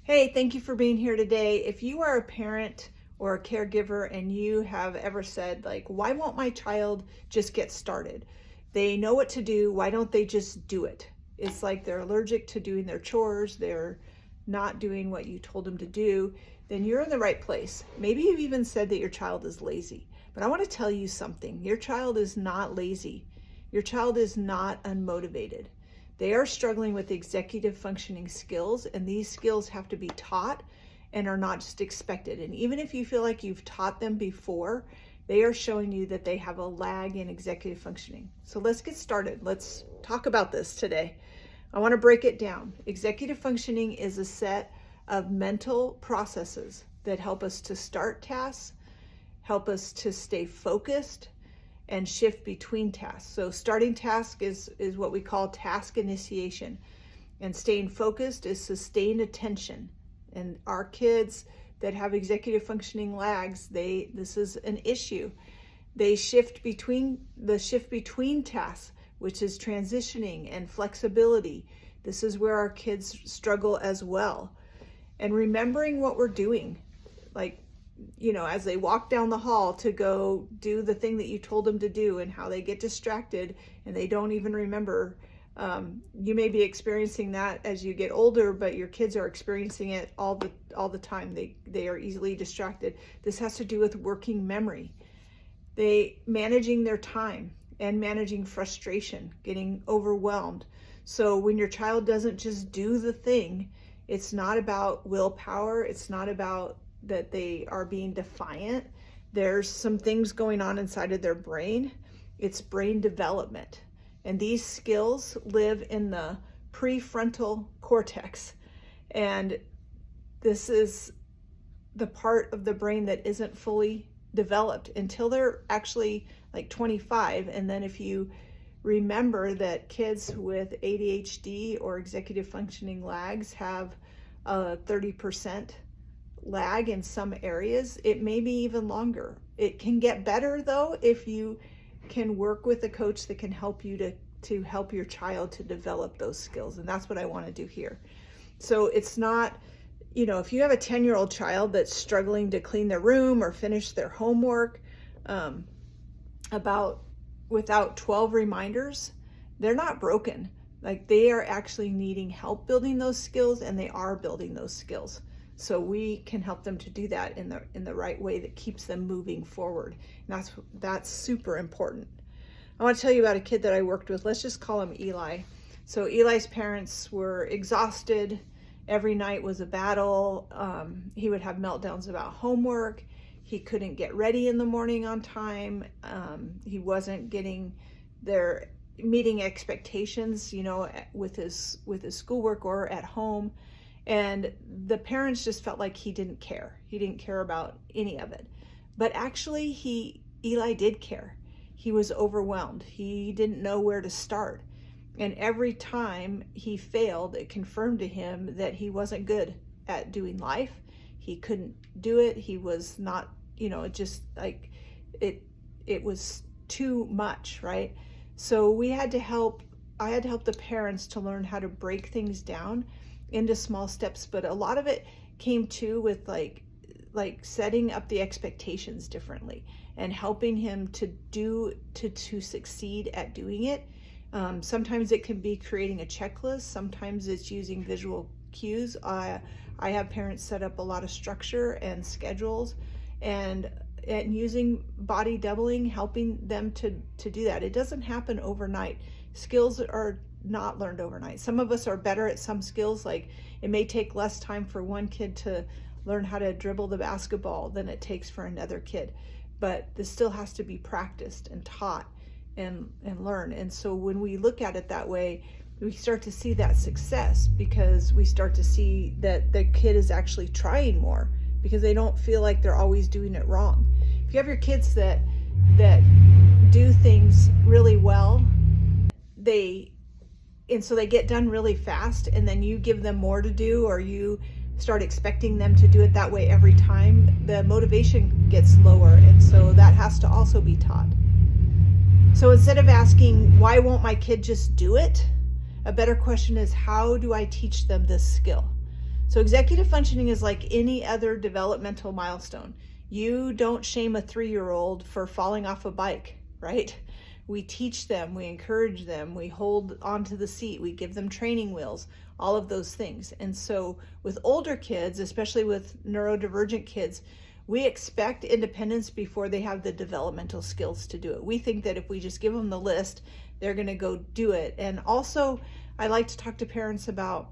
Hey, thank you for being here today. If you are a parent or a caregiver and you have ever said, like, why won't my child just get started? They know what to do. Why don't they just do it? It's like they're allergic to doing their chores. They're not doing what you told them to do. Then you're in the right place. Maybe you've even said that your child is lazy. But I want to tell you something. Your child is not lazy. Your child is not unmotivated. They are struggling with executive functioning skills, and these skills have to be taught and are not just expected. And even if you feel like you've taught them before, they are showing you that they have a lag in executive functioning. So let's get started. Let's talk about this today. I want to break it down. Executive functioning is a set of mental processes that help us to start tasks, help us to stay focused, and shift between tasks. So starting task is what we call task initiation, and staying focused is sustained attention. And our kids that have executive functioning lags, this is an issue. They shift between tasks, which is transitioning and flexibility. This is where our kids struggle as well. And remembering what we're doing, like, as they walk down the hall to go do the thing that you told them to do, and how they get distracted and they don't even remember. You may be experiencing that as you get older, but your kids are experiencing it all the time. They are easily distracted. This has to do with working memory. They managing their time and managing frustration, getting overwhelmed. So when your child doesn't just do the thing, it's not about willpower. It's not about that they are being defiant. There's some things going on inside of their brain. It's brain development. And these skills live in the prefrontal cortex. And this is the part of the brain that isn't fully developed until they're actually like 25. And then if you remember that kids with ADHD or executive functioning lags have a 30% lag in some areas, it may be even longer. It can get better though if you can work with a coach that can help you to help your child to develop those skills. And that's what I want to do here. So it's not, if you have a 10-year-old child that's struggling to clean their room or finish their homework without 12 reminders, they're not broken. Like, they are actually needing help building those skills, and they are building those skills. So we can help them to do that in the right way that keeps them moving forward. And that's super important. I want to tell you about a kid that I worked with. Let's just call him Eli. So Eli's parents were exhausted. Every night was a battle. He would have meltdowns about homework. He couldn't get ready in the morning on time. He wasn't meeting expectations, with his schoolwork or at home. And the parents just felt like he didn't care. He didn't care about any of it. But actually, Eli did care. He was overwhelmed. He didn't know where to start. And every time he failed, it confirmed to him that he wasn't good at doing life. He couldn't do it. He was not, just like it was too much, right? So I had to help the parents to learn how to break things down into small steps. But a lot of it came too with like setting up the expectations differently and helping him to succeed at doing it. Sometimes it can be creating a checklist. Sometimes it's using visual cues. I have parents set up a lot of structure and schedules, and using body doubling, helping them to do that. It doesn't happen overnight. Skills are not learned overnight. Some of us are better at some skills. Like, it may take less time for one kid to learn how to dribble the basketball than it takes for another kid. But this still has to be practiced and taught and learned. And so when we look at it that way, we start to see that success, because we start to see that the kid is actually trying more, because they don't feel like they're always doing it wrong. If you have your kids that do things really well, so they get done really fast, and then you give them more to do, or you start expecting them to do it that way every time, the motivation gets lower. And so that has to also be taught. So instead of asking, why won't my kid just do it? A better question is, how do I teach them this skill? So executive functioning is like any other developmental milestone. You don't shame a 3-year-old for falling off a bike, right? We teach them, we encourage them, we hold onto the seat, we give them training wheels, all of those things. And so with older kids, especially with neurodivergent kids, we expect independence before they have the developmental skills to do it. We think that if we just give them the list, they're going to go do it. And also, I like to talk to parents about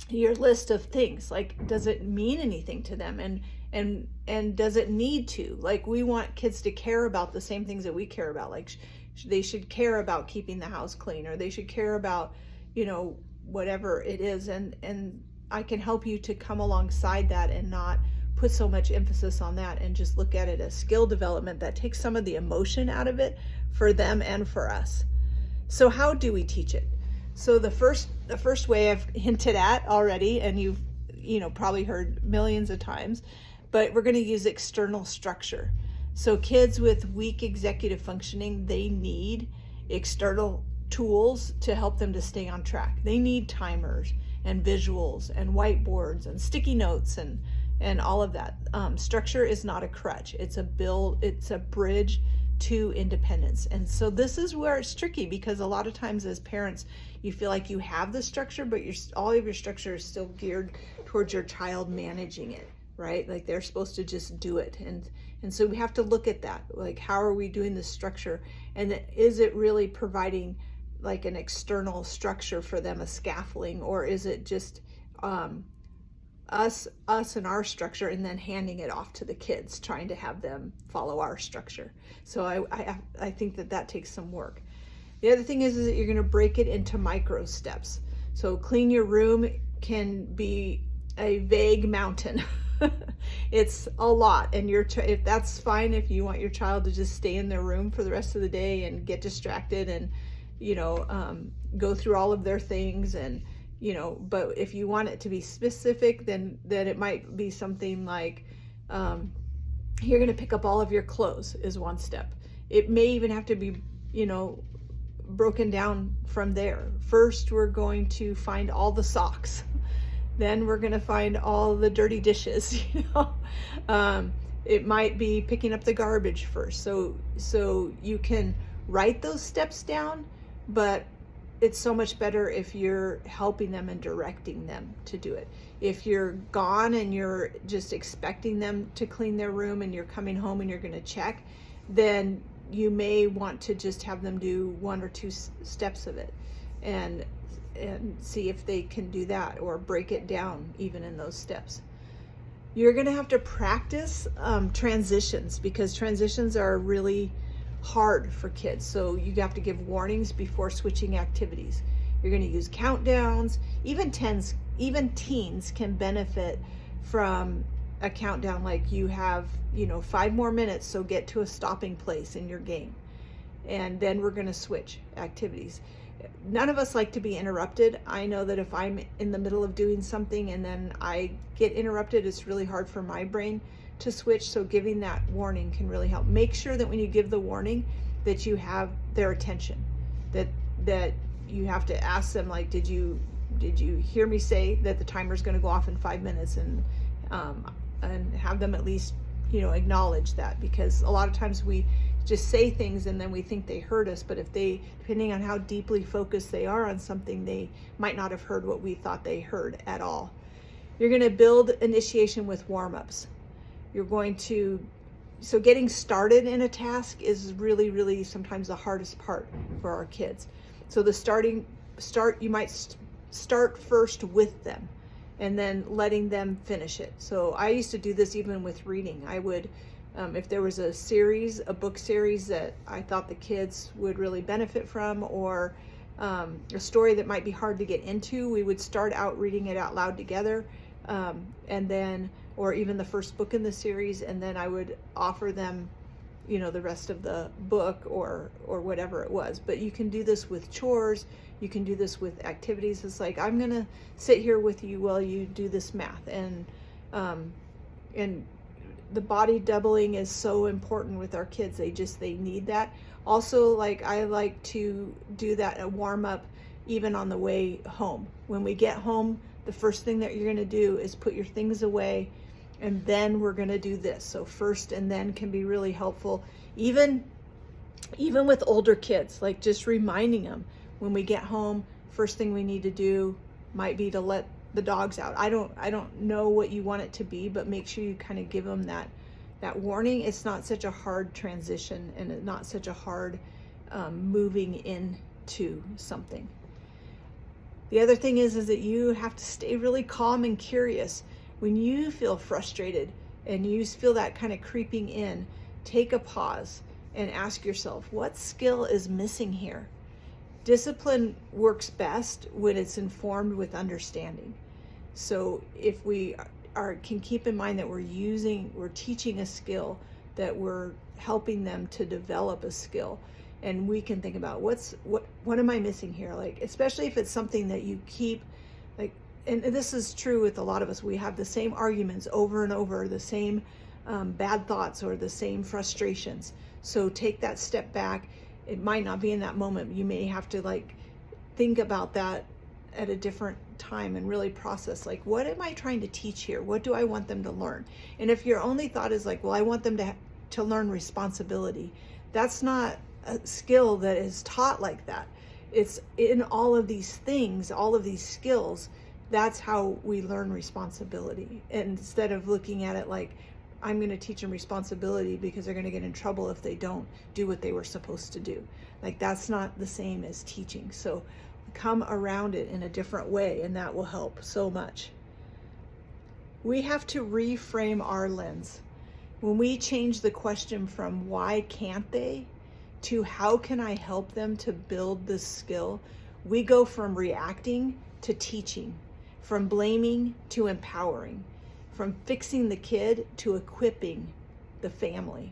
your list of things. Like, does it mean anything to them? And does it need to? Like, we want kids to care about the same things that we care about. Like, they should care about keeping the house clean, or they should care about, whatever it is. And I can help you to come alongside that and not put so much emphasis on that, and just look at it as skill development that takes some of the emotion out of it for them and for us. So how do we teach it? So the first way I've hinted at already, and you've probably heard millions of times, but we're going to use external structure. So kids with weak executive functioning, they need external tools to help them to stay on track. They need timers and visuals and whiteboards and sticky notes and all of that. Structure is not a crutch. It's a bridge to independence. And so this is where it's tricky, because a lot of times as parents, you feel like you have the structure, but all of your structure is still geared towards your child managing it, right? Like they're supposed to just do it. And so we have to look at that. Like, how are we doing this structure? And is it really providing like an external structure for them, a scaffolding, or is it just us and our structure, and then handing it off to the kids, trying to have them follow our structure? So I think that takes some work. The other thing is that you're going to break it into micro steps. So clean your room can be a vague mountain. It's a lot, and if that's fine, if you want your child to just stay in their room for the rest of the day and get distracted and go through all of their things, and but if you want it to be specific, then it might be something like you're going to pick up all of your clothes is one step. It may even have to be broken down from there. First, we're going to find all the socks. Then we're going to find all the dirty dishes. It might be picking up the garbage first. So you can write those steps down, but it's so much better if you're helping them and directing them to do it. If you're gone and you're just expecting them to clean their room, and you're coming home and you're going to check, then you may want to just have them do 1 or 2 steps of it and see if they can do that, or break it down even in those steps. You're going to have to practice transitions, because transitions are really hard for kids. So you have to give warnings before switching activities. You're going to use countdowns. Even teens can benefit from a countdown, like you have 5 more minutes, so get to a stopping place in your game, and then we're going to switch activities. None of us like to be interrupted. I know that if I'm in the middle of doing something and then I get interrupted, it's really hard for my brain to switch. So giving that warning can really help. Make sure that when you give the warning that you have their attention, that you have to ask them, like, did you hear me say that the timer's going to go off in 5 minutes, and have them at least acknowledge that, because a lot of times we just say things and then we think they heard us, but depending on how deeply focused they are on something, they might not have heard what we thought they heard at all. You're going to build initiation with warm-ups. So getting started in a task is really, really sometimes the hardest part for our kids. So you might start first with them, and then letting them finish it. So I used to do this even with reading. I would, if there was a book series that I thought the kids would really benefit from, or a story that might be hard to get into, we would start out reading it out loud together, and then, or even the first book in the series, and then I would offer them the rest of the book or whatever it was. But you can do this with chores. You can do this with activities. It's like, I'm gonna sit here with you while you do this math, and the body doubling is so important with our kids. They need that. Also, like, I like to do that, a warm up even on the way home. When we get home, the first thing that you're going to do is put your things away, and then we're going to do this. So first and then can be really helpful, even with older kids, like just reminding them when we get home, first thing we need to do might be to let the dogs out. I don't know what you want it to be, but make sure you kind of give them that warning. It's not such a hard transition, and it's not such a hard moving into something. The other thing is that you have to stay really calm and curious. When you feel frustrated and you feel that kind of creeping in, take a pause and ask yourself, what skill is missing here? Discipline works best when it's informed with understanding. So if we can keep in mind that we're teaching a skill, that we're helping them to develop a skill, and we can think about what am I missing here? Like, especially if it's something that you keep, like, and this is true with a lot of us, we have the same arguments over and over, the same bad thoughts or the same frustrations. So take that step back. It might not be in that moment. You may have to like think about that at a different time and really process, like, what am I trying to teach here? What do I want them to learn? And if your only thought is like, well, I want them to learn responsibility, that's not a skill that is taught like that. It's in all of these things, all of these skills, that's how we learn responsibility. And instead of looking at it like, I'm going to teach them responsibility because they're going to get in trouble if they don't do what they were supposed to do. Like, that's not the same as teaching. So come around it in a different way, and that will help so much. We have to reframe our lens. When we change the question from why can't they to how can I help them to build this skill, we go from reacting to teaching, from blaming to empowering, from fixing the kid to equipping the family.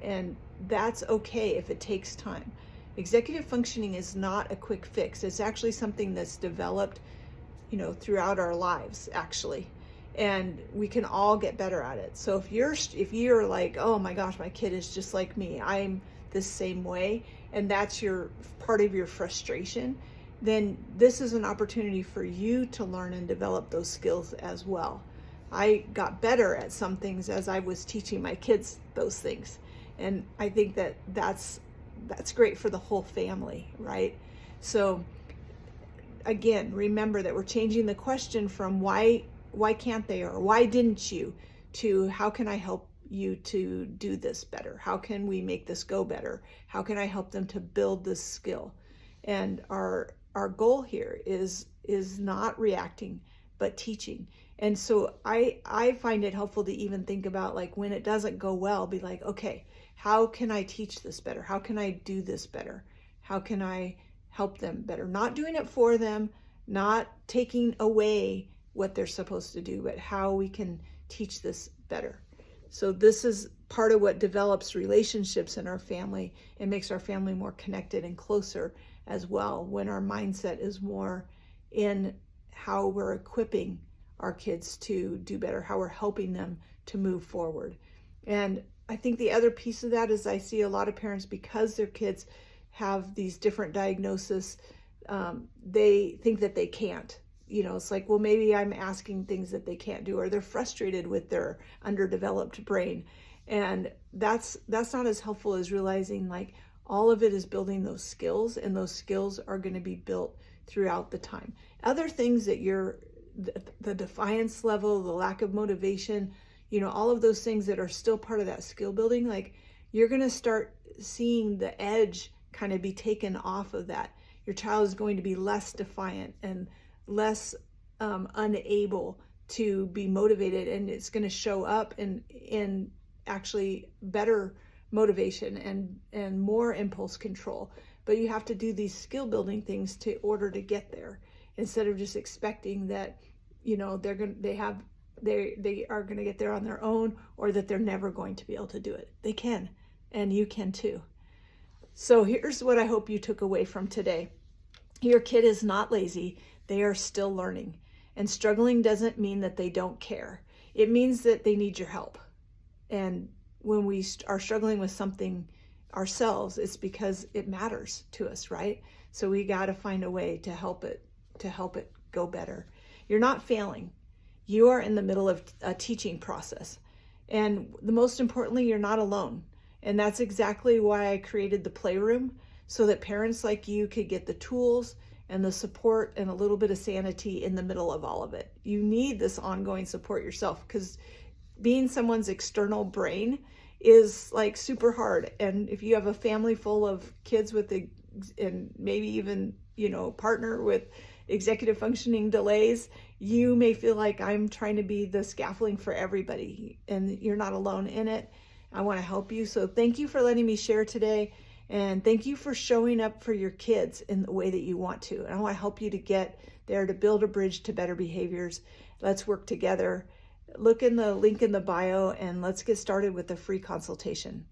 And that's okay if it takes time. Executive functioning is not a quick fix. It's actually something that's developed, throughout our lives, actually. And we can all get better at it. So if you're like, oh my gosh, my kid is just like me, I'm the same way, and that's your part of your frustration, then this is an opportunity for you to learn and develop those skills as well. I got better at some things as I was teaching my kids those things. And I think that that's great for the whole family, right? So again, remember that we're changing the question from why can't they, or why didn't you, to how can I help you to do this better? How can we make this go better? How can I help them to build this skill? And our goal here is not reacting, but teaching. And so I find it helpful to even think about, like, when it doesn't go well, be like, okay, how can I teach this better? How can I do this better? How can I help them better? Not doing it for them, not taking away what they're supposed to do, but how we can teach this better. So this is part of what develops relationships in our family and makes our family more connected and closer as well, when our mindset is more in how we're equipping our kids to do better, how we're helping them to move forward. And I think the other piece of that is I see a lot of parents, because their kids have these different diagnoses, they think that they can't. It's like, well, maybe I'm asking things that they can't do, or they're frustrated with their underdeveloped brain. And that's not as helpful as realizing, like, all of it is building those skills, and those skills are going to be built throughout the time. Other things that the defiance level, the lack of motivation, all of those things that are still part of that skill building, like, you're going to start seeing the edge kind of be taken off of that. Your child is going to be less defiant and less unable to be motivated, and it's going to show up in actually better motivation and more impulse control. But you have to do these skill building things to order to get there, instead of just expecting that they are going to get there on their own, or that they're never going to be able to do it. They can, and you can too. So here's what I hope you took away from today. Your kid is not lazy. They are still learning. And struggling doesn't mean that they don't care. It means that they need your help. And when we are struggling with something ourselves, it's because it matters to us, right? So we got to find a way to help it go better. You're not failing. You are in the middle of a teaching process. And the most importantly, you're not alone. And that's exactly why I created the playroom, so that parents like you could get the tools and the support and a little bit of sanity in the middle of all of it. You need this ongoing support yourself, because being someone's external brain is like super hard. And if you have a family full of kids with and maybe even, partner with executive functioning delays, you may feel like I'm trying to be the scaffolding for everybody, and you're not alone in it. I want to help you. So thank you for letting me share today. And thank you for showing up for your kids in the way that you want to. And I want to help you to get there, to build a bridge to better behaviors. Let's work together. Look in the link in the bio, and let's get started with a free consultation.